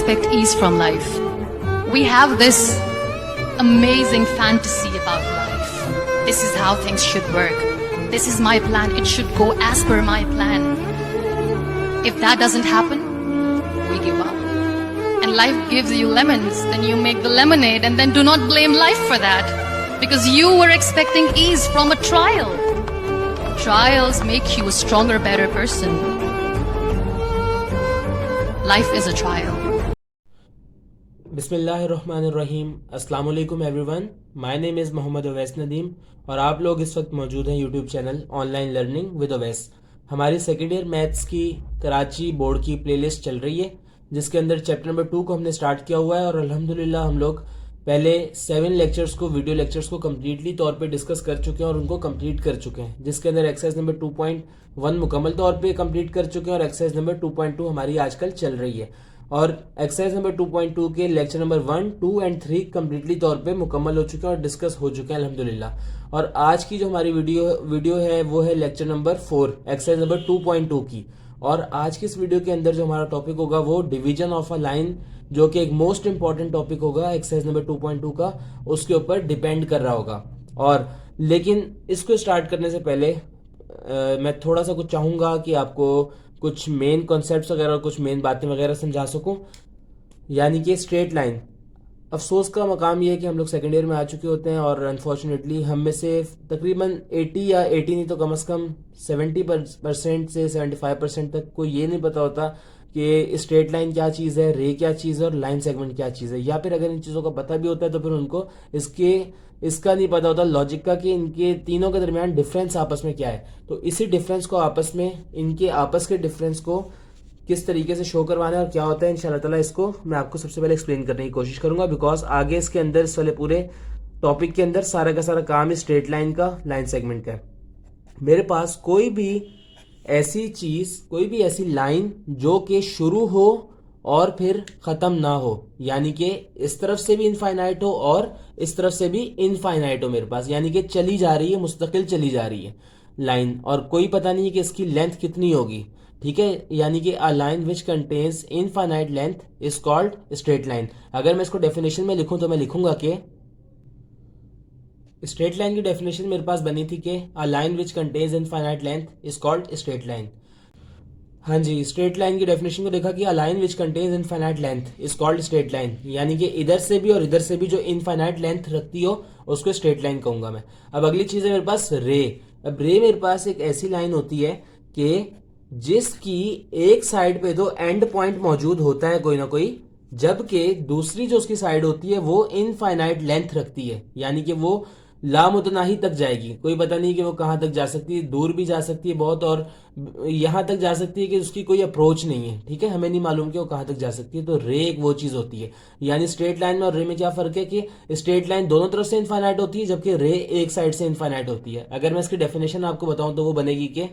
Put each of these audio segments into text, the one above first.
expect ease from life. We have this amazing fantasy about life. This is how things should work. This is my plan. It should go as per my plan. If that doesn't happen, we give up. And life gives you lemons, then you make the lemonade, and then do not blame life for that. Because you were expecting ease from a trial. Trials make you a stronger, better person. Life is a trial. बिस्मिल्लाहिर्रहमानिर्रहीम। अस्सलाम वालेकुम everyone. My name is Mohammad Awais Nadeem और आप लोग इस वक्त मौजूद हैं YouTube channel online learning with Awais. हमारी सेकेंड ईयर मैथ्स की कराची बोर्ड की प्लेलिस्ट चल रही है, जिसके अंदर चैप्टर नंबर 2 को हमने स्टार्ट किया हुआ है और अल्हम्दुलिल्लाह हम लोग पहले 7 लेक्चर्स को, वीडियो लेक्चर्स को कम्प्लीटली तौर पे डिस्कस कर चुके हैं और उनको कंप्लीट कर चुके हैं, जिसके अंदर एक्सरसाइज नंबर 2.1 मुकम्मल तौर पे कंप्लीट कर चुके हैं और एक्सरसाइज नंबर 2.2 हमारी आजकल चल रही है। और एक्सरसाइज नंबर 2.2 के लेक्चर नंबर 1, 2 एंड 3 कम्प्लीटली तौर पे मुकम्मल हो चुके हैं और डिस्कस हो चुके हैं अल्हम्दुलिल्लाह। और आज की जो हमारी वीडियो है वो है लेक्चर नंबर 4, एक्सरसाइज नंबर 2.2 की। और आज की इस वीडियो के अंदर जो हमारा टॉपिक होगा वो डिवीजन ऑफ अ लाइन, जो कि एक मोस्ट इंपॉर्टेंट टॉपिक होगा एक्सरसाइज नंबर 2.2 का, उसके ऊपर डिपेंड कर रहा होगा। और लेकिन इसको स्टार्ट करने से पहले मैं थोड़ा सा कुछ चाहूंगा कि आपको कुछ मेन कॉन्सेप्ट्स वगैरह, कुछ मेन बातें वगैरह समझा सकूं। यानी कि स्ट्रेट लाइन, अफसोस का मकाम यह है कि हम लोग सेकेंड ईयर में आ चुके होते हैं और अनफॉर्चुनेटली हम में से तकरीबन 80 या 80 नहीं तो कम से कम 70% से 75% तक को ये नहीं पता होता कि स्ट्रेट लाइन क्या चीज़ है, रे क्या चीज़ है और लाइन सेगमेंट क्या चीज़ है। या फिर अगर इन चीज़ों का पता भी होता है तो फिर उनको इसका नहीं पता होता लॉजिक का कि इनके तीनों के दरमियान डिफरेंस आपस में क्या है। तो इसी डिफरेंस को आपस में, इनके आपस के डिफरेंस को किस तरीके से शो करवाना है और क्या होता है, इंशाल्लाह ताला इसको मैं आपको सबसे पहले एक्सप्लेन करने की कोशिश करूंगा। बिकॉज आगे इसके अंदर, इस वाले पूरे टॉपिक के अंदर सारा का सारा काम स्ट्रेट लाइन का, लाइन सेगमेंट का है। मेरे पास कोई भी ऐसी चीज, कोई भी ऐसी लाइन जो कि शुरू हो और फिर खत्म ना हो, यानी कि इस तरफ से भी इनफाइनाइट हो और इस तरफ से भी इनफाइनाइट हो मेरे पास, यानी कि चली जा रही है, मुस्तकिल चली जा रही है लाइन, और कोई पता नहीं है कि इसकी लेंथ कितनी होगी। ठीक है, यानी कि a line which contains infinite length is called straight line. अगर मैं इसको डेफिनेशन में लिखूं तो मैं लिखूंगा कि स्ट्रेट लाइन की डेफिनेशन मेरे पास बनी थी कि a line which contains infinite length is called straight line. हाँ जी, स्ट्रेट लाइन की डेफिनेशन को देखा कि a line which contains infinite length is called straight line, यानी कि इधर से भी और इधर से भी जो इनफाइनाइट लेंथ रखती हो उसको स्ट्रेट लाइन कहूंगा मैं। अब अगली चीज है मेरे पास रे। अब रे मेरे पास एक ऐसी लाइन होती है कि जिसकी एक साइड पे तो एंड पॉइंट मौजूद होता है कोई ना कोई, जबकि दूसरी जो उसकी साइड होती है वो इनफाइनाइट लेंथ रखती है, यानी कि वो लामुतनाही तक जाएगी। कोई पता नहीं कि वो कहां तक जा सकती है, दूर भी जा सकती है बहुत, और यहां तक जा सकती है कि उसकी कोई अप्रोच नहीं है। ठीक है, हमें नहीं मालूम कि वो कहां तक जा सकती है। तो रे एक वो चीज होती है। यानी स्ट्रेट लाइन में और रे में क्या फर्क है कि स्ट्रेट लाइन दोनों तरफ से इनफाइनाइट होती है, जबकि रे एक साइड से इनफाइनाइट होती है। अगर मैं इसकी डेफिनेशन आपको बताऊं तो वो बनेगी कि,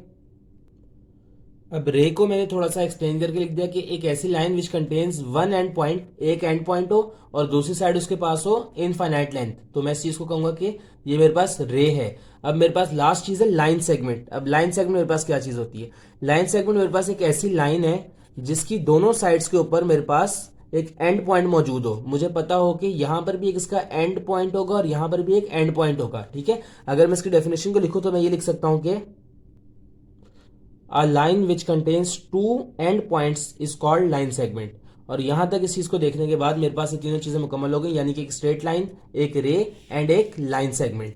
अब रे को मैंने थोड़ा सा एक्सप्लेन करके लिख दिया कि एक ऐसी line which contains one and point, एक एंड पॉइंट हो और दूसरी साइड उसके पास हो इनफाइनाइट लेंथ, तो मैं इस चीज को कहूंगा कि ये मेरे पास रे है। अब मेरे पास लास्ट चीज है लाइन सेगमेंट। अब लाइन सेगमेंट मेरे पास क्या चीज होती है? लाइन सेगमेंट मेरे पास एक ऐसी लाइन है जिसकी दोनों साइड्स के ऊपर मेरे पास एक एंड पॉइंट मौजूद हो। मुझे पता हो कि यहां पर भी एक इसका एंड पॉइंट होगा और यहां पर भी एक एंड पॉइंट होगा। ठीक है, अगर मैं इसकी डेफिनेशन को लिखूं तो मैं ये लिख सकता हूं कि A line which contains two end points is called line segment। और यहां तक इस चीज को देखने के बाद मेरे पास ये तीनों चीजें मुकम्मल हो गई, यानी कि एक स्ट्रेट लाइन, एक रे एंड एक लाइन सेगमेंट।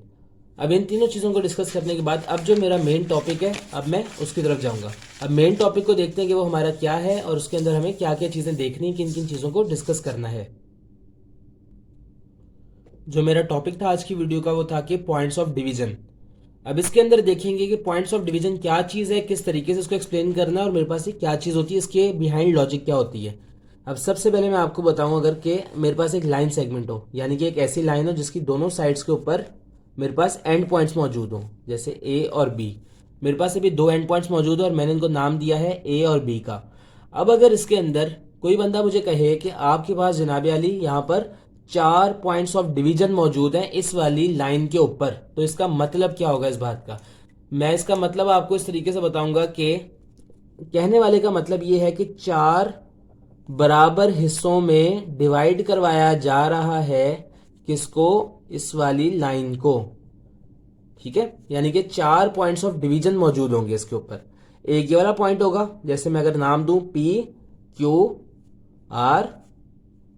अब इन तीनों चीजों को डिस्कस करने के बाद अब जो मेरा मेन टॉपिक है, अब मैं उसकी तरफ जाऊंगा। अब मेन टॉपिक को देखते हैं कि वो हमारा क्या है और उसके अंदर हमें क्या क्या चीजें देखनी, किन किन चीजों को डिस्कस करना है। जो मेरा टॉपिक था आज की वीडियो का वो था कि पॉइंट्स ऑफ डिवीजन। अब इसके अंदर देखेंगे कि पॉइंट्स ऑफ डिवीजन क्या चीज है, किस तरीके से इसको एक्सप्लेन करना है और मेरे पास ये क्या चीज होती है, इसके बिहाइंड लॉजिक क्या होती है। अब सबसे पहले मैं आपको बताऊं, अगर कि मेरे पास एक लाइन सेगमेंट हो, यानी कि एक ऐसी लाइन हो जिसकी दोनों साइड्स के ऊपर मेरे पास एंड पॉइंट्स मौजूद हो, जैसे ए और बी। मेरे पास अभी दो एंड पॉइंट्स मौजूद है और मैंने इनको नाम दिया है ए और बी का। अब अगर इसके अंदर कोई बंदा मुझे कहे कि आपके पास जनाब अली यहाँ पर 4 पॉइंट्स ऑफ डिवीजन मौजूद हैं इस वाली लाइन के ऊपर, तो इसका मतलब क्या होगा इस बात का? मैं इसका मतलब आपको इस तरीके से बताऊंगा कि कहने वाले का मतलब ये है कि 4 बराबर हिस्सों में डिवाइड करवाया जा रहा है। किसको? इस वाली लाइन को। ठीक है, यानी कि 4 पॉइंट्स ऑफ डिवीजन मौजूद होंगे इसके ऊपर। एक ये वाला पॉइंट होगा, जैसे मैं अगर नाम दूं P, Q, R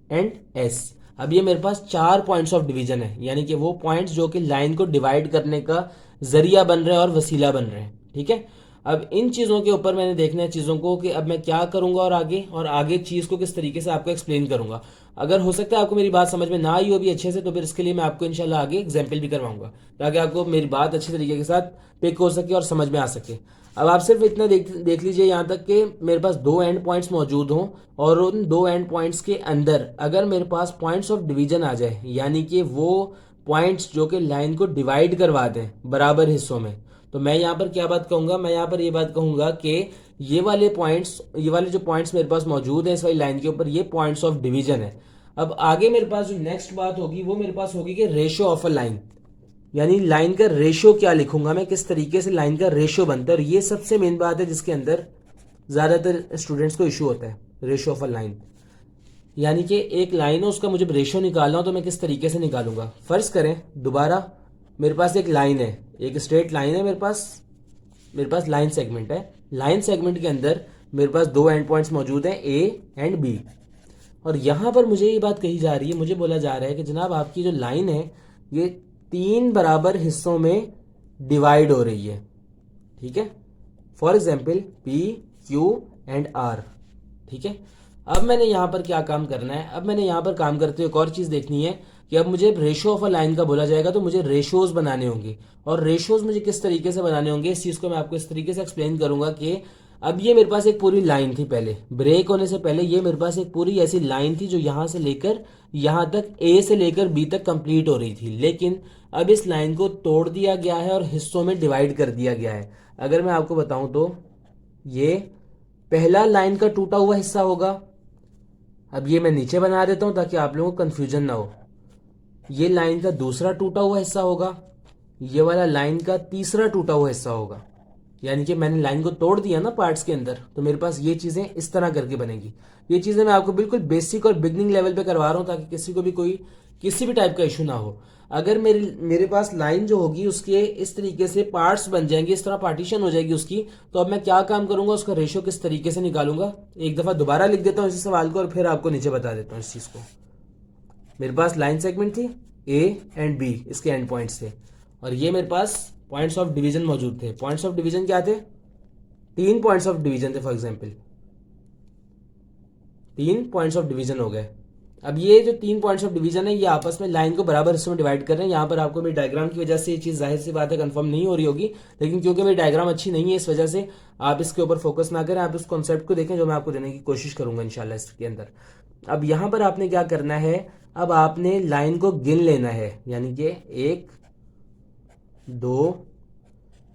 and S। अब ये मेरे पास 4 पॉइंट्स ऑफ डिवीजन है, यानी कि वो पॉइंट्स जो कि लाइन को डिवाइड करने का जरिया बन रहे हैं और वसीला बन रहे हैं। ठीक है, अब इन चीजों के ऊपर मैंने देखना है चीजों को कि अब मैं क्या करूंगा और आगे चीज को किस तरीके से आपको एक्सप्लेन करूंगा। अगर हो सकता है आपको मेरी बात समझ में ना आई हो भी अच्छे से, तो फिर इसके लिए मैं आपको इंशाल्लाह आगे एग्जाम्पल भी करवाऊंगा, ताकि आपको मेरी बात अच्छे तरीके के साथ पिक हो सके और समझ में आ सके। अब आप सिर्फ इतना देख लीजिए यहाँ तक कि मेरे पास 2 एंड पॉइंट्स मौजूद हों, और उन 2 एंड पॉइंट्स के अंदर अगर मेरे पास पॉइंट्स ऑफ डिवीजन आ जाए, यानी कि वो पॉइंट्स जो कि लाइन को डिवाइड करवा दें बराबर हिस्सों में, तो मैं यहाँ पर क्या बात कहूंगा? मैं यहाँ पर ये बात कहूंगा कि ये वाले जो पॉइंट्स मेरे पास मौजूद हैं इस वाली लाइन के ऊपर, ये पॉइंट्स ऑफ डिवीजन है। अब आगे मेरे पास जो नेक्स्ट बात होगी वो मेरे पास होगी कि रेशियो ऑफ अ लाइन, यानी लाइन का रेशियो क्या लिखूंगा मैं, किस तरीके से लाइन का रेशियो बनता है। और ये सबसे मेन बात है जिसके अंदर ज्यादातर स्टूडेंट्स को इशू होता है, रेशियो ऑफ अ लाइन। यानी कि एक लाइन है, उसका मुझे रेशियो निकालना हो तो मैं किस तरीके से निकालूंगा। फर्ज करें दोबारा मेरे पास एक लाइन है, एक स्ट्रेट लाइन है मेरे पास लाइन सेगमेंट है। लाइन सेगमेंट के अंदर मेरे पास 2 एंड पॉइंट्स मौजूद हैं, A एंड B। और यहां पर मुझे ये बात कही जा रही है, मुझे बोला जा रहा है कि जनाब आपकी जो लाइन है ये 3 बराबर हिस्सों में डिवाइड हो रही है। ठीक है, for example P, Q and R। ठीक है, अब मैंने यहां पर क्या काम करना है? अब मैंने यहां पर काम करते हुए एक और चीज देखनी है कि अब मुझे रेशियो ऑफ अ लाइन का बोला जाएगा, तो मुझे रेशियोज बनाने होंगे। और रेशियोज मुझे किस तरीके से बनाने होंगे, इस चीज को मैं आपको इस तरीके से एक्सप्लेन करूंगा कि अब ये मेरे पास एक पूरी लाइन थी, पहले ब्रेक होने से पहले ये मेरे पास एक पूरी ऐसी लाइन थी जो यहां से लेकर यहां तक, A से लेकर B तक कंप्लीट हो रही थी। लेकिन अब इस लाइन को तोड़ दिया गया है और हिस्सों में डिवाइड कर दिया गया है। अगर मैं आपको बताऊं तो ये पहला लाइन का टूटा हुआ हिस्सा होगा। अब ये मैं नीचे बना देता हूं ताकि आप लोगों को कंफ्यूजन ना हो। ये लाइन का दूसरा टूटा हुआ हिस्सा होगा, ये वाला लाइन का तीसरा टूटा हुआ हिस्सा होगा। यानी कि मैंने लाइन को तोड़ दिया ना पार्ट्स के अंदर, तो मेरे पास ये चीजें इस तरह करके बनेगी। ये चीजें मैं आपको बिल्कुल बेसिक और बिगनिंग लेवल पे करवा रहा हूं ताकि किसी को भी किसी भी टाइप का इशू ना हो। अगर मेरे पास लाइन जो होगी उसके इस तरीके से पार्ट्स बन जाएंगे, इस तरह पार्टीशन हो जाएगी उसकी, तो अब मैं क्या काम करूंगा, उसका रेशियो किस तरीके से निकालूंगा। एक दफा दोबारा लिख देता हूं इसी सवाल को और फिर आपको नीचे बता देता हूं इस चीज को। मेरे पास लाइन सेगमेंट थी, A एंड B इसके एंड पॉइंट्स थे, और ये मेरे पास पॉइंट्स ऑफ डिवीजन मौजूद थे। पॉइंट्स ऑफ डिवीजन क्या थे? 3 पॉइंट्स ऑफ डिवीजन थे। For example 3 points of division हो गए। अब ये जो 3 पॉइंट्स ऑफ डिवीजन है ये आपस में लाइन को बराबर हिस्सों में डिवाइड कर रहे हैं। यहाँ पर आपको मेरी डायग्राम की वजह से ये चीज जाहिर सी बात है कंफर्म नहीं हो रही होगी, लेकिन क्योंकि मेरी डायग्राम अच्छी नहीं है इस वजह से आप इसके ऊपर फोकस ना करें, आप इस कॉन्सेप्ट को देखें जो मैं आपको देने की कोशिश करूंगा इंशाल्लाह इसके अंदर। अब यहां पर आपने क्या करना है, अब आपने लाइन को गिन लेना है, यानी कि 1 2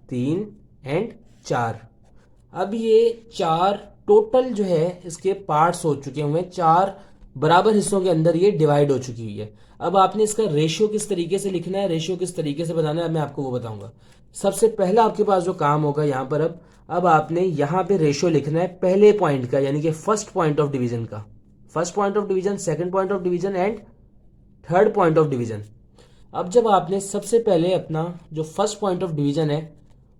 3 एंड 4। अब ये 4 टोटल जो है इसके पार्ट्स हो चुके हुए, 4 बराबर हिस्सों के अंदर ये डिवाइड हो चुकी हुई है। अब आपने इसका रेशियो किस तरीके से लिखना है, रेशियो किस तरीके से बनाना है, मैं आपको वो बताऊंगा। सबसे पहला आपके पास जो काम होगा यहाँ पर, अब आपने यहाँ पे रेशियो लिखना है पहले पॉइंट का, यानी कि फर्स्ट पॉइंट ऑफ डिवीजन का। First point of division, second point of division and third point of division. अब जब आपने सबसे पहले अपना जो फर्स्ट पॉइंट ऑफ डिवीजन है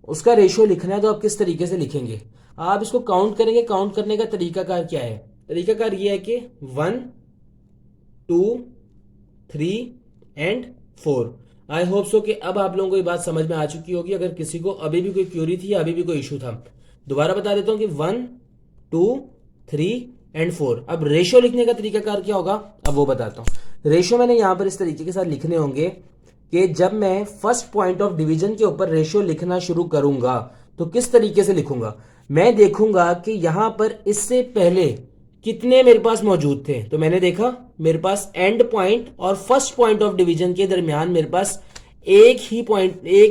उसका रेशियो लिखना है, तो आप किस तरीके से लिखेंगे? आप इसको काउंट करेंगे। काउंट करने का तरीकाकार क्या है? तरीकाकार ये है कि 1 2 3 एंड 4। आई होप सो कि अब आप लोगों को ये बात समझ में आ चुकी होगी। अगर किसी को अभी भी कोई क्यूरी थी या अभी भी कोई इशू था, दोबारा बता देता हूं कि 1 2 3 एंड 4। अब रेशियो लिखने का तरीकाकार क्या होगा, अब वो बताता हूं। रेशियो मैंने यहां पर इस तरीके के साथ लिखने होंगे कि जब मैं फर्स्ट पॉइंट ऑफ डिवीजन के ऊपर रेशियो लिखना शुरू करूंगा तो किस तरीके से लिखूंगा। मैं देखूंगा कि यहां पर इससे पहले कितने मेरे पास मौजूद थे, तो मैंने देखा मेरे पास एंड पॉइंट और फर्स्ट पॉइंट ऑफ डिवीजन के दरमियान मेरे पास एक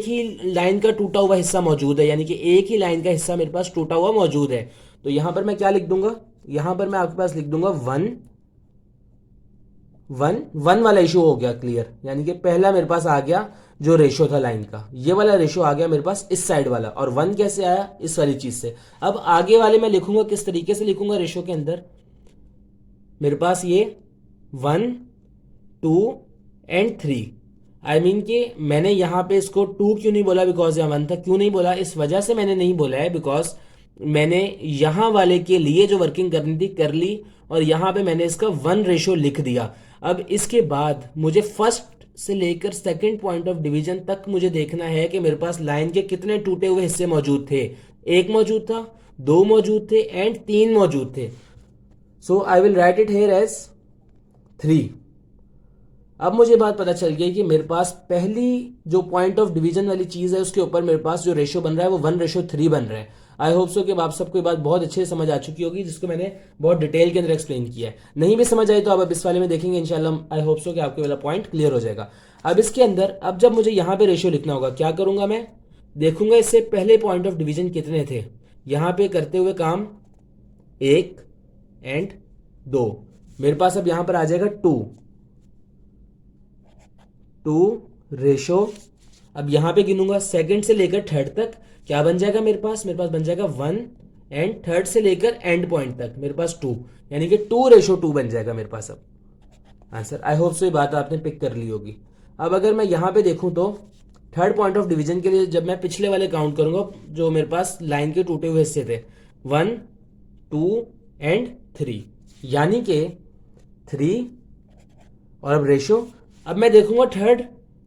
ही लाइन का टूटा हुआ हिस्सा मौजूद है, यानी कि एक ही लाइन का हिस्सा मेरे पास टूटा हुआ मौजूद है। तो यहां पर मैं क्या लिख दूंगा, यहां पर मैं आपके पास लिख दूंगा 1 वाला इशू हो गया क्लियर, यानी कि पहला मेरे पास आ गया जो रेशियो था लाइन का, ये वाला रेशियो आ गया मेरे पास इस साइड वाला, और 1 कैसे आया, इस वाली चीज से। अब आगे वाले मैं लिखूंगा किस तरीके से लिखूंगा रेशियो के अंदर, मेरे पास ये 1, 2 एंड 3। आई मीन कि मैंने यहाँ पे इसको 2 क्यों नहीं बोला, बिकॉज यहाँ 1 था। क्यों नहीं बोला, इस वजह से मैंने नहीं बोला है बिकॉज मैंने यहाँ वाले के लिए जो वर्किंग करनी थी कर ली, और यहाँ पे मैंने इसका 1 रेशो लिख दिया। अब इसके बाद मुझे फर्स्ट से लेकर सेकंड पॉइंट ऑफ डिवीजन तक मुझे देखना है कि मेरे पास लाइन के कितने टूटे हुए हिस्से मौजूद थे। 1 मौजूद था, 2 मौजूद थे एंड 3 मौजूद थे। So I will write it here as 3। अब मुझे बात पता चल गई कि मेरे पास पहली जो पॉइंट ऑफ डिवीजन वाली चीज है उसके ऊपर मेरे पास जो रेशो बन रहा है वो 1:3 बन रहा है। आई होप सो कि आप सबको ये बात बहुत अच्छे से समझ आ चुकी होगी, जिसको मैंने बहुत डिटेल के अंदर एक्सप्लेन किया है। नहीं भी समझ आई तो आप अब इस वाले में देखेंगे इंशाल्लाह। आई होप सो कि आपको वाला पॉइंट क्लियर हो जाएगा। अब इसके अंदर अब जब मुझे यहाँ पे रेशियो लिखना होगा, क्या करूंगा मैं, देखूंगा इससे पहले पॉइंट ऑफ डिवीजन कितने थे। यहाँ पे करते हुए काम 1 एंड 2, मेरे पास अब यहाँ पर आ जाएगा 2 रेशो। अब यहां पे गिनूंगा सेकंड से लेकर थर्ड तक, क्या बन जाएगा मेरे पास बन जाएगा 1 एंड थर्ड से लेकर एंड पॉइंट तक मेरे पास 2, यानी कि 2:2 बन जाएगा मेरे पास अब आंसर। आई होप सो ये बात आपने पिक कर ली होगी। अब अगर मैं यहां पे देखूं तो थर्ड पॉइंट ऑफ डिवीजन के लिए जब मैं पिछले वाले काउंट करूंगा जो मेरे पास लाइन के टूटे हुए हिस्से थे 1, 2 एंड 3, यानी कि 3 और अब रेशो। अब मैं देखूंगा थर्ड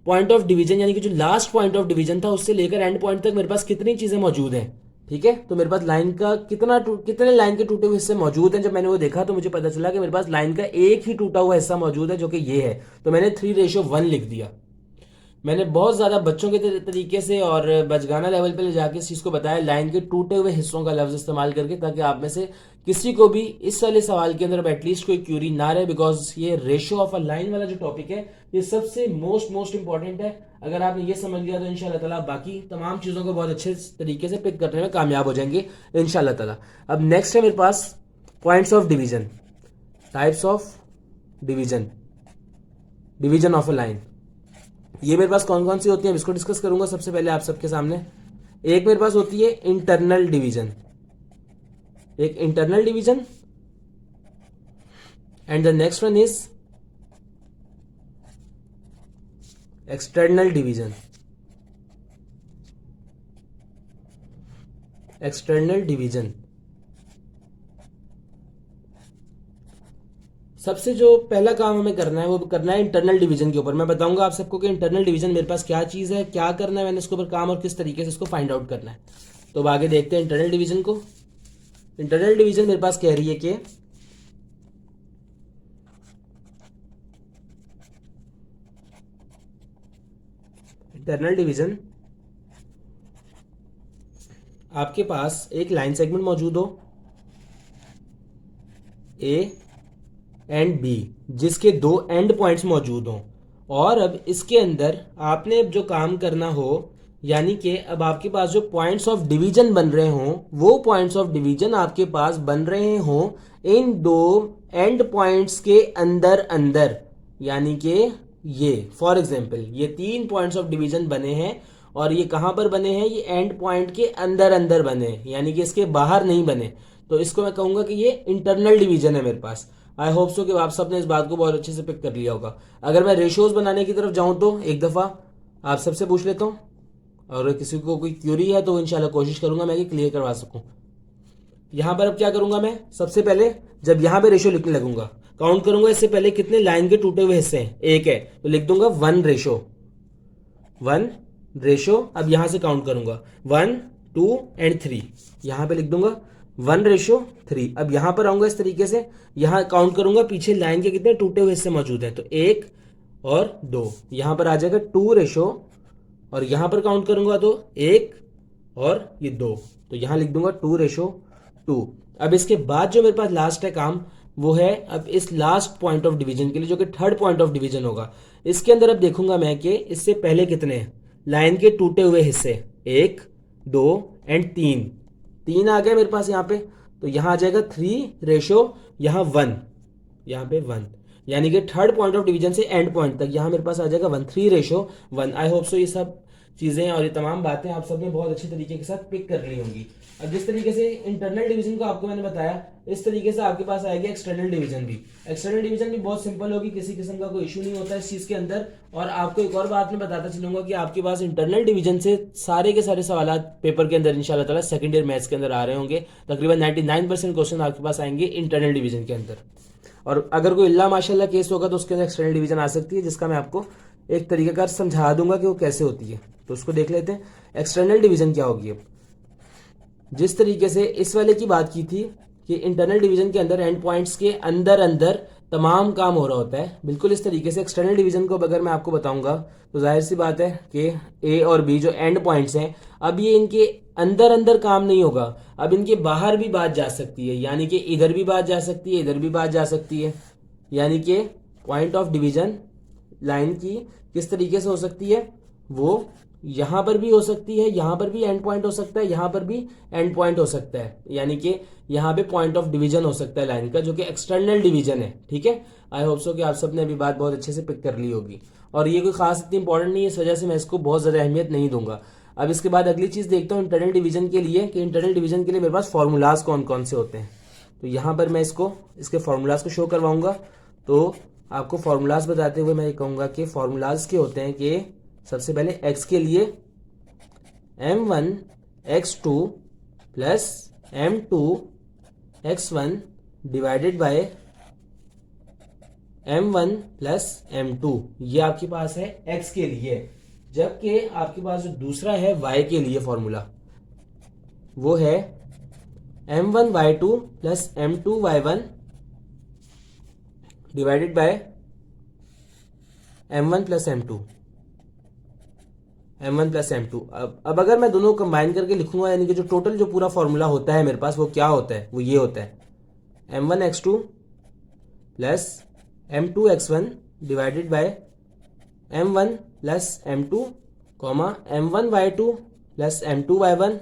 पॉइंट ऑफ डिवीजन यानी कि जो लास्ट पॉइंट ऑफ डिवीजन था उससे लेकर एंड पॉइंट तक मेरे पास कितनी चीजें मौजूद हैं। ठीक है, तो मेरे पास लाइन का कितने लाइन के टूटे हुए हिस्से मौजूद हैं। जब मैंने वो देखा तो मुझे पता चला कि मेरे पास लाइन का एक ही टूटा हुआ हिस्सा मौजूद है जो कि ये है, तो मैंने 3:1 लिख दिया। मैंने बहुत ज्यादा बच्चों के तरीके से और बचगाना लेवल पे ले जाके इस चीज को बताया लाइन के टूटे हुए हिस्सों का लफ्ज इस्तेमाल करके, ताकि आप में से किसी को भी इस वाले सवाल के अंदर एटलीस्ट कोई क्यूरी ना रहे, बिकॉज ये रेशो ऑफ अ लाइन वाला जो टॉपिक है ये सबसे मोस्ट इंपॉर्टेंट है। अगर आपने ये समझ लिया तो इंशाल्लाह ताला बाकी तमाम चीजों को बहुत अच्छे तरीके से पिक करने में कामयाब हो जाएंगे इंशाल्लाह ताला। अब नेक्स्ट है मेरे पास points of division, types of division of a line. ये मेरे पास कौन कौन सी होती है इसको डिस्कस करूंगा सबसे पहले आप सबके सामने। एक मेरे पास होती है इंटरनल डिवीजन, एक internal division, and the next one is external division. External division सबसे जो पहला काम हमें करना है वो करना है इंटरनल डिवीजन के ऊपर। मैं बताऊंगा आप सबको कि इंटरनल डिवीजन मेरे पास क्या चीज है, क्या करना है मैंने इसके ऊपर काम और किस तरीके से इसको फाइंड आउट करना है। तो अब आगे देखते हैं इंटरनल डिवीजन को। इंटरनल डिवीजन मेरे पास कह रही है कि इंटरनल डिवीजन आपके पास एक लाइन सेगमेंट मौजूद हो ए एंड बी, जिसके 2 एंड पॉइंट्स मौजूद हों, और अब इसके अंदर आपने जो काम करना हो, यानी कि अब आपके पास जो पॉइंट्स ऑफ डिवीजन बन रहे हों वो पॉइंट्स ऑफ डिवीजन आपके पास बन रहे हों इन 2 एंड पॉइंट्स के अंदर अंदर, यानी कि ये फॉर एग्जांपल ये 3 पॉइंट्स ऑफ डिवीजन बने हैं और ये कहां पर बने हैं, ये एंड पॉइंट के अंदर अंदर बने हैं, यानी कि इसके बाहर नहीं बने। तो इसको मैं कहूंगा कि ये इंटरनल डिवीजन है मेरे पास। आई होप सो कि आप सबने इस बात को बहुत अच्छे से पिक कर लिया होगा। अगर मैं रेशियोज बनाने की तरफ जाऊं तो एक दफा आप सबसे पूछ लेता हूं, और किसी को कोई क्यूरी है तो इंशाल्लाह कोशिश करूंगा मैं कि क्लियर करवा सकूं। यहां पर अब क्या करूंगा मैं, सबसे पहले जब यहां पे रेशियो लिखने लगूंगा काउंट करूंगा इससे पहले कितने लाइन के टूटे हुए हिस्से हैं, एक है तो लिख दूंगा 1 रेशो। अब यहां से काउंट करूंगा 1, 2 एंड 3, यहां पे लिख दूंगा 1:3। अब यहां पर आऊंगा इस तरीके से, यहां काउंट करूंगा पीछे लाइन के कितने टूटे हुए हिस्से मौजूद हैं, तो 1 और 2, यहां पर आ जाएगा 2 और यहां पर काउंट करूंगा तो 1 और ये 2, तो यहां लिख दूंगा 2:2। अब इसके बाद जो मेरे पास लास्ट है काम वो है अब इस लास्ट पॉइंट ऑफ डिवीजन के लिए जो कि थर्ड पॉइंट ऑफ डिवीजन होगा। इसके अंदर अब देखूंगा मैं कि इससे पहले कितने हैं लाइन के टूटे हुए हिस्से, 1, 2 एंड 3 आ गए मेरे पास यहाँ पे, तो यहां आ जाएगा 3:1, यहाँ पे 1, यानी कि थर्ड पॉइंट ऑफ डिवीजन से एंड पॉइंट तक यहां मेरे पास आ जाएगा 3:1। आई होप सो ये सब चीज़ें और ये तमाम बातें आप सबने बहुत अच्छे तरीके के साथ पिक कर ली होंगी। अब जिस तरीके से इंटरनल डिवीजन को आपको मैंने बताया, इस तरीके से आपके पास आएगा एक्सटर्नल डिवीजन भी। एक्सटर्नल डिवीजन भी बहुत सिंपल होगी, किसी किस्म का कोई इशू नहीं होता इस चीज़ के अंदर। और आपको एक और बात मैं बताता चलूंगा कि आपके पास इंटरनल डिवीजन से सारे के सारे सवाल पेपर के अंदर इंशाल्लाह ताला सेकंड ईयर मैथ्स के अंदर आ रहे होंगे। तकरीबन 99% क्वेश्चन आपके पास आएंगे इंटरनल डिवीजन के अंदर। और अगर कोई इल्ला माशाल्लाह केस होगा तो उसके अंदर एक्सटर्नल डिवीजन आ सकती है, जिसका मैं आपको एक तरीकाकार समझा दूंगा कि वो कैसे होती है। तो उसको देख लेते हैं, एक्सटर्नल डिवीजन क्या होगी। अब जिस तरीके से इस वाले की बात की थी कि इंटरनल डिवीजन के अंदर एंड पॉइंट्स के अंदर अंदर तमाम काम हो रहा होता है, बिल्कुल इस तरीके से एक्सटर्नल डिवीजन को अगर मैं आपको बताऊंगा तो जाहिर सी बात है कि ए और बी जो एंड पॉइंट्स हैं, अब ये इनके अंदर अंदर काम नहीं होगा, अब इनके बाहर भी बात जा सकती है। यानी कि इधर भी बात जा सकती है, इधर भी बात जा सकती है। यानी कि पॉइंट ऑफ डिवीजन लाइन की किस तरीके से हो सकती है, वो यहां पर भी हो सकती है, यहां पर भी एंड पॉइंट हो सकता है, यहां पर भी एंड पॉइंट हो सकता है। यानी कि यहां पे पॉइंट ऑफ डिवीजन हो सकता है लाइन का, जो कि एक्सटर्नल डिवीजन है। ठीक है, आई होप सो कि आप सबने अभी बात बहुत अच्छे से पिक कर ली होगी। और ये कोई खास इतनी इंपॉर्टेंट नहीं है, इस वजह से मैं इसको बहुत ज्यादा अहमियत नहीं दूंगा। अब इसके बाद अगली चीज देखता हूँ इंटरनल डिवीजन के लिए, कि इंटरनल डिवीजन के लिए मेरे पास फॉर्मूलाज कौन कौन से होते हैं। तो यहां पर मैं इसके फॉर्मूलाज को शो करवाऊंगा। तो आपको फॉर्मूलाज बताते हुए मैं ये कहूंगा कि फॉर्मूलाज के होते हैं कि सबसे पहले x के लिए m1 x2 plus m2 x1 divided by m1 plus m2, ये आपके पास है x के लिए। जबकि आपके पास जो दूसरा है y के लिए फॉर्मूला, वो है m1 y2 plus m2 y1 divided by m1 plus m2 अब अगर मैं दोनों कंबाइन करके लिखूंगा, यानी कि जो टोटल जो पूरा फॉर्मूला होता है मेरे पास, वो क्या होता है, वो ये होता है m1 x2 plus m2 x1 divided by m1 plus m2 comma m1 y2 plus m2 y1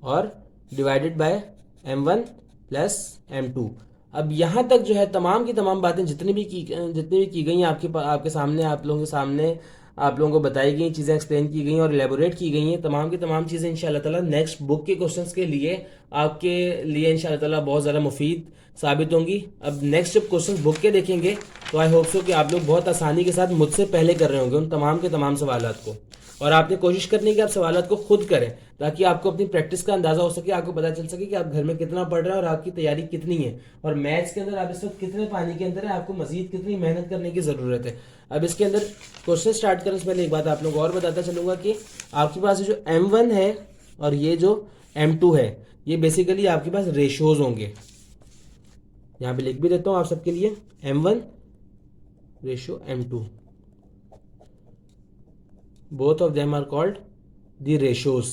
और divided by m1 plus m2। अब यहां तक जो है तमाम की तमाम बातें जितनी भी की गई आपके सामने, आप लोगों के सामने आप लोगों को बताई गई चीजें, एक्सप्लेन की गई और एलेबोरेट की गई हैं। तमाम की तमाम चीजें इंशाल्लाह ताला नेक्स्ट बुक के क्वेश्चंस के लिए आपके लिए इंशाल्लाह ताला बहुत ज्यादा मुफीद साबित होंगी। अब नेक्स्ट जब क्वेश्चंस बुक के देखेंगे तो आई होप सो कि आप लोग बहुत आसानी के साथ मुझसे पहले कर रहे होंगे उन तमाम के तमाम सवालात को। और आपने कोशिश करनी है कि आप सवालात को खुद करें, ताकि आपको अपनी प्रैक्टिस का अंदाजा हो सके, आपको पता चल सके कि आप घर में कितना पढ़ रहे हैं और आपकी तैयारी कितनी है, और मैथ्स के अंदर आप इस वक्त कितने पानी के अंदर है, आपको मजीद कितनी मेहनत करने की जरूरत है। अब इसके अंदर क्वेश्चन स्टार्ट करने से पहले एक बात आप लोगों को और बताता चलूंगा कि आपके पास जो m1 है और ये जो m2 है, ये बेसिकली आपके पास रेशियोज होंगे। यहां पे लिख भी देता हूं आप सबके लिए, m1 ratio m2, both of them are called the ratios.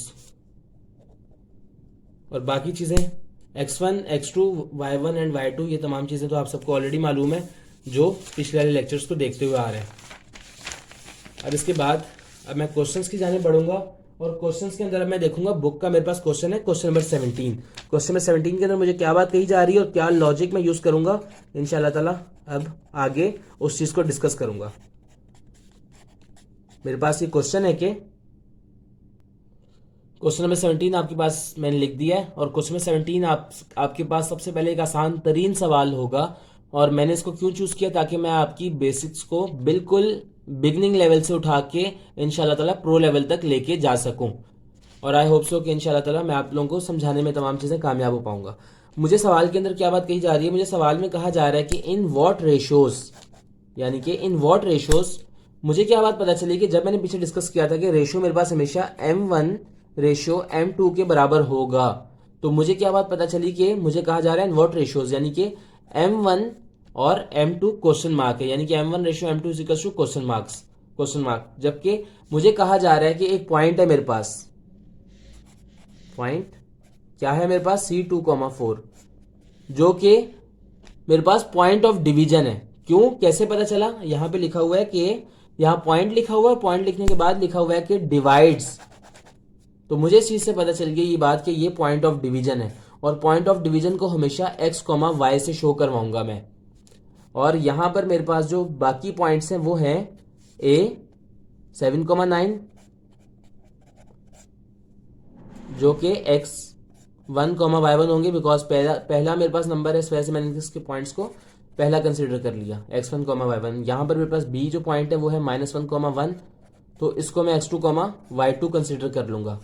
और बाकी चीजें x1 x2 y1 and y2, ये तमाम चीजें तो आप सबको ऑलरेडी मालूम है, जो पिछले वाले लेक्चर्स को देखते हुए आ रहे हैं। अब इसके बाद अब मैं क्वेश्चंस की जाने बढ़ूंगा, और क्वेश्चंस के अंदर अब मैं देखूंगा बुक का मेरे पास क्वेश्चन है क्वेश्चन नंबर 17। क्वेश्चन नंबर 17 के अंदर मुझे क्या बात कही जा रही है और क्या लॉजिक मैं यूज करूंगा, इंशाल्लाह ताला अब आगे उस चीज को डिस्कस करूंगा। मेरे पास ये क्वेश्चन है कि क्वेश्चन नंबर 17 आपके पास मैंने लिख दिया है, और क्वेश्चन नंबर 17 आपके पास सबसे पहले एक आसान तरीन सवाल होगा। और मैंने इसको क्यों चूज किया, ताकि मैं आपकी बेसिक्स को बिल्कुल बिगनिंग लेवल से उठा के इंशाल्लाह ताला प्रो लेवल तक लेके जा सकूं। और आई होप सो कि इंशाल्लाह ताला मैं आप लोगों को समझाने में तमाम चीजें कामयाब हो पाऊंगा। मुझे सवाल के अंदर क्या बात कही जा रही है, मुझे सवाल में कहा जा रहा है कि इन व्हाट रेशियोज, यानी कि इन व्हाट रेशियोज, मुझे क्या बात पता चली कि जब मैंने पीछे डिस्कस किया था कि रेशियो मेरे पास हमेशा m1 रेशियो m2 के बराबर होगा, तो मुझे क्या बात पता चली कि मुझे कहा जा रहा है इन व्हाट रेशियोज, यानी कि m1 और m2 क्वेश्चन मार्क है, यानी कि m1 ratio m2 is equal to question mark. जबकि मुझे कहा जा रहा है कि एक पॉइंट है मेरे पास, पॉइंट क्या है मेरे पास C2,4, जो कि मेरे पास पॉइंट ऑफ डिवीजन है। क्यों, कैसे पता चला, यहां पे लिखा हुआ है कि यहां पॉइंट लिखा हुआ है, पॉइंट लिखने के बाद लिखा हुआ है कि डिवाइड्स, तो मुझे इस चीज से पता चल गई ये बात कि ये पॉइंट ऑफ डिवीजन है, और पॉइंट ऑफ डिवीजन को हमेशा x, y से शो करवाऊंगा मैं। और यहां पर मेरे पास जो बाकी पॉइंट्स हैं वो हैं a 7,9, जो कि x1 कॉमा y1 होंगे, बिकॉज पहला मेरे पास नंबर है, इस वजह से मैंने इसके पॉइंट्स को पहला कंसिडर कर लिया, x1 कॉमा y1। यहाँ पर मेरे पास b जो पॉइंट है वो है -1 कॉमा 1, तो इसको मैं x2 कॉमा y2 कंसिडर कर लूंगा।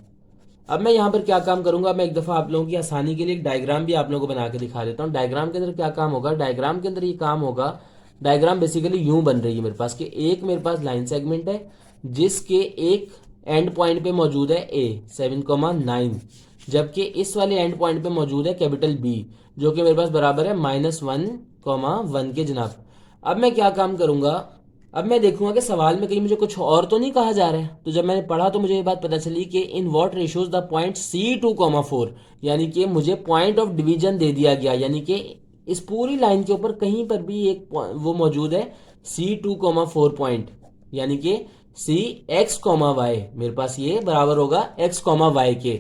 अब मैं यहाँ पर क्या काम करूंगा, मैं एक दफा आप लोगों की आसानी के लिए एक डायग्राम भी आप लोगों को बना के दिखा देता हूँ। डायग्राम के अंदर क्या काम होगा, डायग्राम के अंदर ये काम होगा, डायग्राम बेसिकली यूं बन रही है मेरे पास कि एक मेरे पास लाइन सेगमेंट है जिसके एक एंड पॉइंट पे मौजूद है a 7,9, जबकि इस वाले एंड पॉइंट पे मौजूद है कैपिटल B जो कि मेरे पास बराबर है -1,1 के जनाब। अब मैं क्या काम करूंगा, अब मैं देखूंगा कि सवाल में कहीं मुझे कुछ और तो नहीं कहा जा रहा है। तो जब मैंने पढ़ा तो मुझे ये बात पता चली कि in what ratios the point C2,4, यानी कि मुझे पॉइंट ऑफ डिवीजन दे दिया गया, यानी कि इस पूरी लाइन के ऊपर कहीं पर भी एक वो मौजूद है C2,4 पॉइंट, यानी कि CX, Y मेरे पास ये बराबर होगा X, Y के,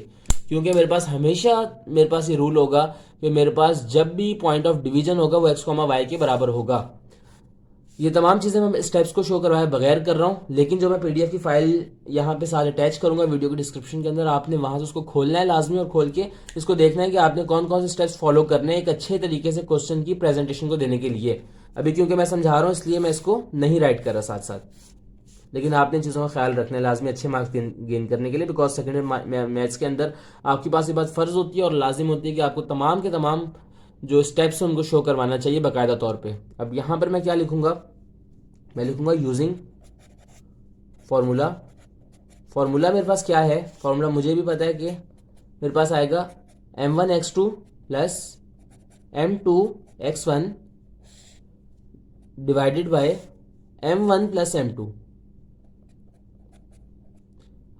क्योंकि मेरे पास हमेशा मेरे पास ये रूल होगा कि मेरे पास जब भी पॉइंट ऑफ डिवीजन होगा वो X, Y के बराबर होगा। ये तमाम चीजें मैं स्टेप्स को शो करवाए बगैर कर रहा हूं, लेकिन जो मैं पीडीएफ की फाइल यहाँ पे साथ अटैच करूंगा वीडियो के डिस्क्रिप्शन के अंदर, आपने वहां से उसको खोलना है लाजमी, और खोल के इसको देखना है कि आपने कौन कौन से स्टेप्स फॉलो करने हैं एक अच्छे तरीके से क्वेश्चन की प्रेजेंटेशन को देने के लिए। अभी क्योंकि मैं समझा रहा हूँ इसलिए मैं इसको नहीं राइट कर रहा साथ साथ, लेकिन आपने चीज़ों का ख्याल रखना है लाजमी अच्छे मार्क्स गेन करने के लिए, बिकॉज सेकेंड मैथ्स के अंदर आपके पास ये बात फर्ज होती है और लाजिम होती है कि आपको तमाम के तमाम जो स्टेप्स हैं उनको शो करवाना चाहिए बाकायदा तौर पे। अब यहाँ पर मैं क्या लिखूंगा, मैं लिखूंगा यूजिंग फॉर्मूला। फॉर्मूला मेरे पास क्या है, फॉर्मूला मुझे भी पता है कि मेरे पास आएगा m1x2 plus m2x1 divided by m1 plus m2।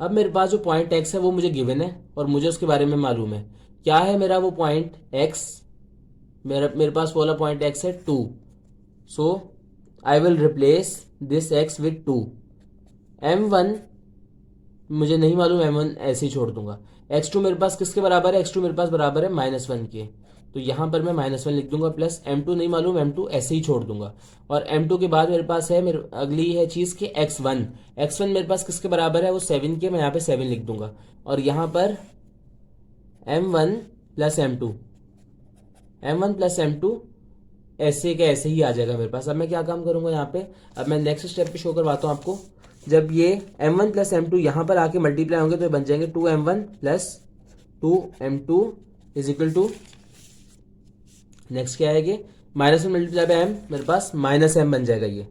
अब मेरे पास जो पॉइंट x है वो मुझे गिवन है और मुझे उसके बारे में मालूम है। क्या है मेरा वो पॉइंट x, मेरे पास वो वाला पॉइंट x है 2, so I will replace this x with 2। m1 मुझे नहीं मालूम, m1 ऐसे ही छोड़ दूंगा। x2 मेरे पास किसके बराबर है, x2 मेरे पास बराबर है -1 के, तो यहां पर मैं -1 लिख दूंगा, प्लस m2 नहीं मालूम, m2 ऐसे ही छोड़ दूंगा। और m2 के बाद मेरे पास है अगली है चीज के x1 मेरे पास किसके बराबर है, वो 7 के, मैं यहाँ पे 7 लिख दूंगा। और यहां पर m1 प्लस m2 ऐसे का ऐसे ही आ जाएगा मेरे पास। अब मैं क्या काम करूंगा यहाँ पे, अब मैं नेक्स्ट स्टेप पे शो करवाता हूँ आपको। जब ये m1 प्लस m2 यहाँ पर आके मल्टीप्लाई होंगे तो ये बन जाएंगे 2m1 plus 2m2 is equal to, next क्या आएगी, -1 मल्टीप्लाई बाय m, मेरे पास -m बन जाएगा ये।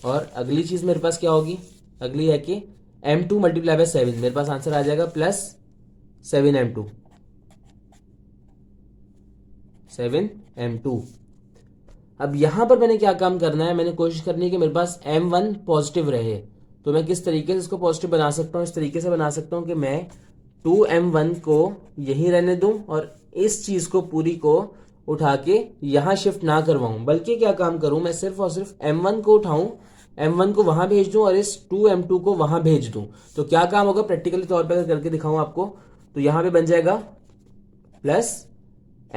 और अगली चीज मेरे पास क्या होगी, अगली है कि m2 मल्टीप्लाई बाय 7, मेरे पास आंसर आ जाएगा प्लस 7m2। अब यहां पर मैंने क्या काम करना है, मैंने कोशिश करनी है कि मेरे पास m1 पॉजिटिव रहे। तो मैं किस तरीके से इसको पॉजिटिव बना सकता हूं, इस तरीके से बना सकता हूं कि मैं 2m1 को यहीं रहने दूं और इस चीज को पूरी को उठा के यहां शिफ्ट ना करवाऊं, बल्कि क्या काम करूं, मैं सिर्फ और सिर्फ m1 को उठाऊं, m1 को वहां भेज दूं और इस 2m2 को वहां भेज दूं। तो क्या काम होगा प्रैक्टिकली तौर पर करके दिखाऊं आपको, तो यहां पे बन जाएगा प्लस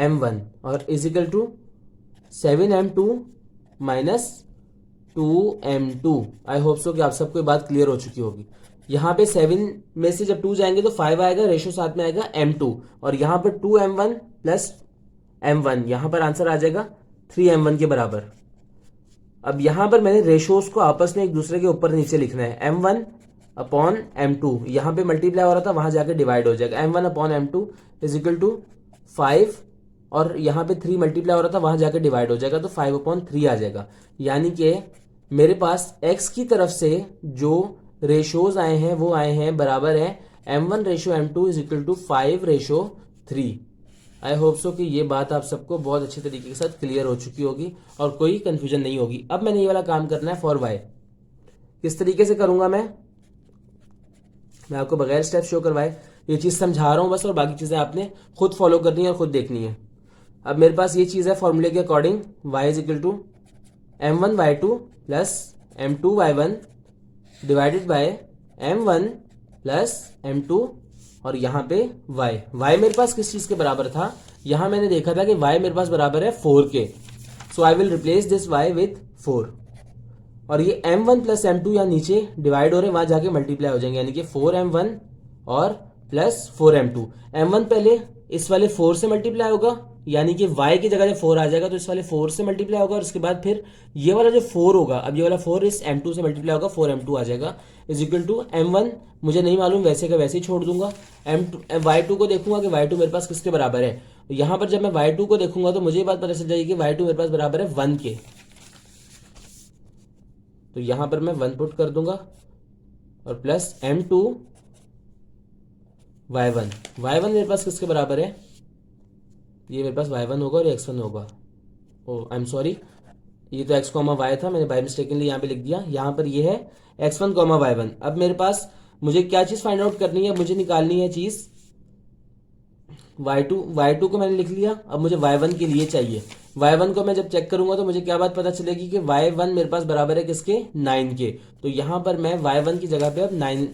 m1 और is equal to 7m2 minus 2m2। I hope so कि आप सबको बात क्लियर हो चुकी होगी। यहाँ पे 7 में से जब 2 जाएंगे तो 5 आएगा, रेशो साथ में आएगा m2, और यहाँ पर 2m1 प्लस m1, यहाँ पर आंसर आ जाएगा 3m1 के बराबर। अब यहाँ पर मैंने रेशोज को आपस में एक दूसरे के ऊपर नीचे लिखना है, m1 अपॉन m2, यहाँ पे मल्टीप्लाई हो रहा था वहां जाकर डिवाइड हो जाएगा, m1 upon m2 is equal to 5, और यहाँ पे 3 मल्टीप्लाई हो रहा था वहां जाकर डिवाइड हो जाएगा, तो 5/3 आ जाएगा। यानी कि मेरे पास x की तरफ से जो रेशोज आए हैं वो आए हैं बराबर है m1 ratio m2 is equal to 5/3। I hope so कि ये बात आप सबको बहुत अच्छे तरीके के साथ क्लियर हो चुकी होगी और कोई कंफ्यूजन नहीं होगी। अब मैंने ये वाला काम करना है फॉर y। किस तरीके से करूंगा मैं आपको बगैर स्टेप शो करवाए ये चीज समझा रहा हूं बस, और बाकी चीजें आपने खुद फॉलो करनी है और खुद देखनी है। अब मेरे पास ये चीज है फॉर्मूले के according, y is equal to m1y2 plus m2y1 divided by m1 plus m2 और यहाँ पे y मेरे पास किस चीज के बराबर था, यहां मैंने देखा था कि y मेरे पास बराबर है 4 के, so I will replace this y with 4। और ये m1 प्लस m2 यहाँ नीचे डिवाइड हो रहे हैं, वहां जाके मल्टीप्लाई हो जाएंगे, यानी कि 4m1 और प्लस 4m2। m1 पहले इस वाले 4 से मल्टीप्लाई होगा, यानी कि y की जगह जब 4 आ जाएगा तो इस वाले 4 से मल्टीप्लाई होगा, और उसके बाद फिर ये वाला जो 4 होगा, अब ये वाला 4 इस m2 से मल्टीप्लाई होगा, 4m2 आ जाएगा, इज इक्वल टू m1 मुझे नहीं मालूम, वैसे का वैसे ही छोड़ दूंगा। y2 को देखूंगा कि y2 मेरे पास किसके बराबर है। यहाँ पर जब मैं y2 को देखूंगा तो मुझे ये बात पता चल जाएगी कि y2 मेरे पास बराबर है 1 के। तो यहाँ पर मैं 1 पुट कर दूंगा और प्लस m2 y1 मेरे पास किसके बराबर है, ये मेरे पास y1 होगा और x1 होगा। ओ आई एम सॉरी, ये तो x, y था, मैंने बाय मिस्टेकनली यहाँ पे लिख दिया। यहाँ पर ये है x1, y1। अब मेरे पास मुझे क्या चीज फाइंड आउट करनी है, मुझे निकालनी है चीज y2 को मैंने लिख लिया। अब मुझे y1 के लिए चाहिए। y1 को मैं जब चेक करूंगा तो मुझे क्या बात पता चलेगी कि y1 मेरे पास बराबर है किसके, 9 के। तो यहां पर मैं y1 की जगह पे अब 9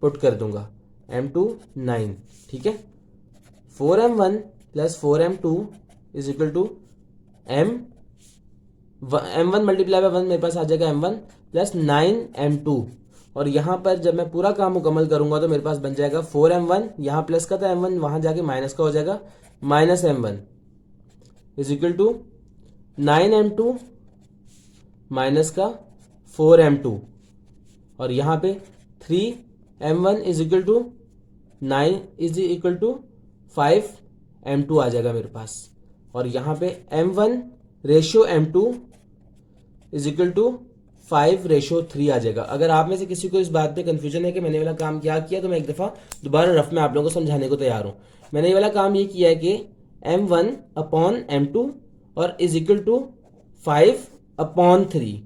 पुट कर दूंगा, m2 9, ठीक है। 4m1 plus 4m2 is equal to m1 multiply by 1 मेरे पास आ जाएगा m1 प्लस 9m2। और यहां पर जब मैं पूरा काम मुकम्मल करूंगा तो मेरे पास बन जाएगा 4m1, यहां प्लस का था m1, वहां जाके माइनस का हो जाएगा, minus m1 is equal to 9m2 minus का 4m2, और यहां पे 3m1 is equal to 9 is equal to 5m2 आ जाएगा मेरे पास। और यहां पे m1 ratio m2 is equal to 5:3 आ जाएगा। अगर आप में से किसी को इस बात पे कंफ्यूजन है कि मैंने वाला काम क्या किया, तो मैं एक दफा दोबारा रफ में आप लोगों को समझाने को तैयार हूं। मैंने ये वाला काम ये किया है कि m1 अपॉन m2 और इज इक्वल टू 5/3,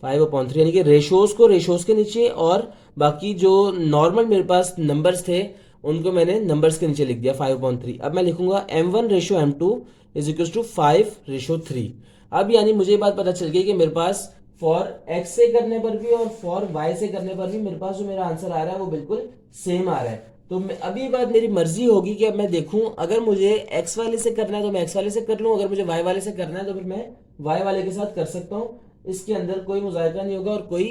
यानी कि रेशोज के नीचे और बाकी जो नॉर्मल मेरे पास नंबर्स थे उनको मैंने नंबर्स के नीचे लिख दिया 5/3। अब मैं लिखूंगा m1 ratio m2 is equal to 5:3। अब यानी मुझे ये बात पता चल गई कि मेरे पास फॉर x से करने पर भी और फॉर y से करने पर भी मेरे पास जो मेरा आंसर आ रहा है वो बिल्कुल सेम आ रहा है। तो अब ये बात मेरी मर्जी होगी कि अब मैं देखूं, अगर मुझे x वाले से करना है तो मैं x वाले से कर लूं, अगर मुझे y वाले से करना है तो फिर मैं y वाले के साथ कर सकता हूं। इसके अंदर कोई मुजायका नहीं होगा और कोई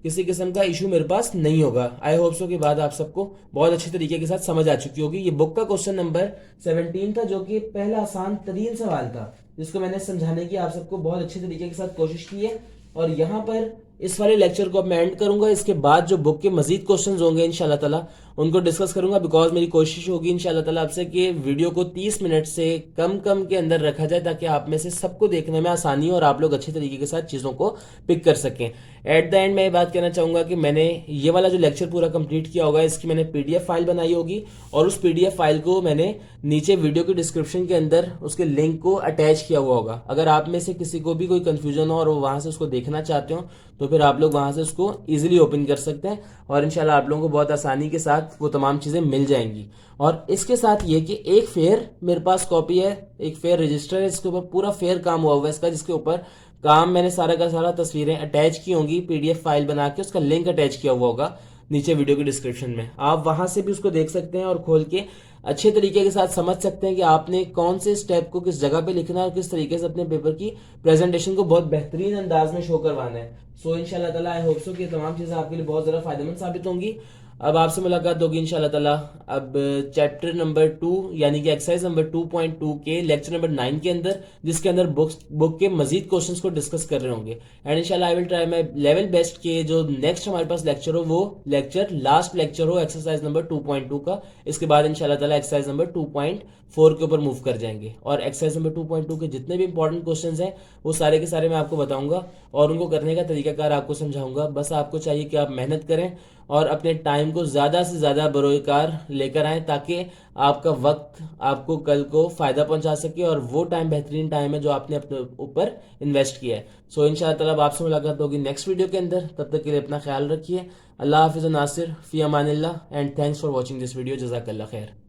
किसी किस्म का इशू मेरे पास नहीं होगा। आई होप सो की बात आप सबको बहुत अच्छे तरीके के साथ समझ आ चुकी होगी। ये बुक का क्वेश्चन नंबर 17 था, जो कि पहला आसान तरीन सवाल था, जिसको मैंने समझाने की आप सबको बहुत अच्छे तरीके के साथ कोशिश की है। और यहाँ पर इस वाले लेक्चर को अब मैं एंड करूंगा। इसके बाद जो बुक के मजीद क्वेश्चंस होंगे इंशाल्लाह ताला उनको डिस्कस करूंगा, बिकॉज मेरी कोशिश होगी इंशाल्लाह ताला आपसे कि वीडियो को 30 मिनट से कम के अंदर रखा जाए, ताकि आप में से सबको देखने में आसानी हो और आप लोग अच्छे तरीके के साथ चीज़ों को पिक कर सकें। एट द एंड मैं ये बात कहना चाहूंगा कि मैंने ये वाला जो लेक्चर पूरा कंप्लीट किया होगा, इसकी मैंने PDF फाइल बनाई होगी और उस PDF फाइल को मैंने नीचे वीडियो के डिस्क्रिप्शन के अंदर उसके लिंक को अटैच किया हुआ होगा। अगर आप में से किसी को भी कोई कंफ्यूजन हो और वो वहां से उसको देखना चाहते हो तो फिर आप लोग वहां से उसको इजीली ओपन कर सकते हैं और इंशाल्लाह आप लोगों को बहुत आसानी के साथ वो तमाम चीजें मिल जाएंगी। और इसके साथ ये कि एक फेयर मेरे पास कॉपी है, एक फेयर रजिस्टर है, इसके ऊपर पूरा फेयर काम हुआ हुआ है इसका, जिसके ऊपर काम मैंने सारा का सारा तस्वीरें अटैच की होंगी, PDF फाइल बना के उसका लिंक अटैच किया हुआ होगा नीचे वीडियो के डिस्क्रिप्शन में। आप वहां से भी उसको देख सकते हैं और खोल के अच्छे तरीके के साथ समझ सकते हैं कि आपने कौन से स्टेप को किस जगह पे लिखना है और किस तरीके से अपने पेपर की प्रेजेंटेशन को बहुत बेहतरीन अंदाज में शो करवाना है। सो इंशाल्लाह ताला आई होप सो कि तमाम चीजें आपके लिए बहुत ज्यादा फायदेमंद साबित होंगी। अब आपसे मुलाकात होगी इंशाल्लाह ताला अब चैप्टर नंबर 2 यानी कि एक्सरसाइज नंबर 2.2 के लेक्चर नंबर 9 के अंदर, जिसके अंदर बुक के मजीद क्वेश्चंस को डिस्कस कर रहे होंगे। एंड इंशाल्लाह I will try my level best के जो नेक्स्ट हमारे पास लेक्चर हो वो लेक्चर लास्ट लेक्चर हो एक्सरसाइज नंबर 2.2 का। इसके बाद इंशाल्लाह ताला एक्सरसाइज नंबर 2.4 के ऊपर मूव कर जाएंगे और एक्सरसाइज नंबर 2.2 के जितने भी इंपॉर्टेंट क्वेश्चंस हैं वो सारे के सारे मैं आपको बताऊंगा और उनको करने का तरीकाकार आपको समझाऊंगा। बस आपको चाहिए कि आप मेहनत करें और अपने टाइम को ज्यादा से ज्यादा बरोकार लेकर आए, ताकि आपका वक्त आपको कल को फायदा पहुंचा सके और वो टाइम बेहतरीन टाइम है जो आपने अपने ऊपर इन्वेस्ट किया है। सो इंशाल्लाह ताला आपसे मुलाकात होगी नेक्स्ट वीडियो के अंदर। तब तक के लिए अपना ख्याल रखिए। अल्लाह हाफिज़ नासिर, फी अमानिल्लाह and thanks for watching this video. जज़ाकल्लाह खैर।